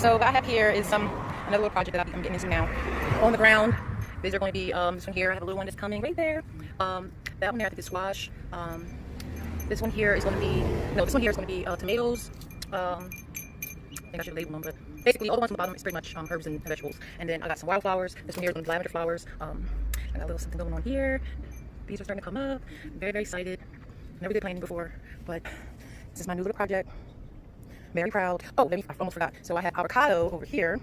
So what I have here is another little project that I'm getting into now. On the ground, these are going to be this one here. I have a little one that's coming right there. That one there I think is squash. This one here is going to be this one here is going to be tomatoes. I think I should label them, but basically all the ones on the bottom is pretty much herbs and vegetables. And then I got some wildflowers. This one here is going to be lavender flowers. I got a little something going on here. These are starting to come up. I'm very, very excited. Never did planting before, but this is my new little project. Very proud. Oh, I almost forgot. So I have avocado over here.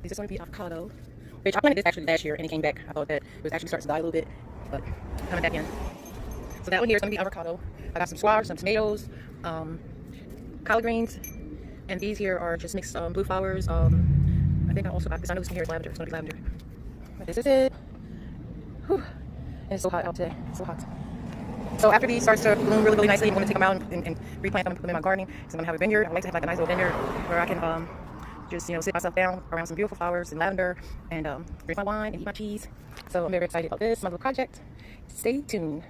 This is going to be avocado, which I planted this actually last year and it came back. I thought that it was actually starting to die a little bit, but coming back in. So that one here is going to be avocado. I got some squash, some tomatoes, collard greens, and these here are just mixed blue flowers. I think I also got this. I know this one here is lavender. It's going to be lavender. But this is it. Whew. And it's so hot out today. It's so hot. So after these starts to bloom really, really nicely, I'm going to take them out and replant them and put them in my gardening. So I'm going to have a vineyard. I like to have like a nice little vineyard where I can just, sit myself down around some beautiful flowers and lavender and drink my wine and eat my cheese. So I'm very excited about this, my little project. Stay tuned.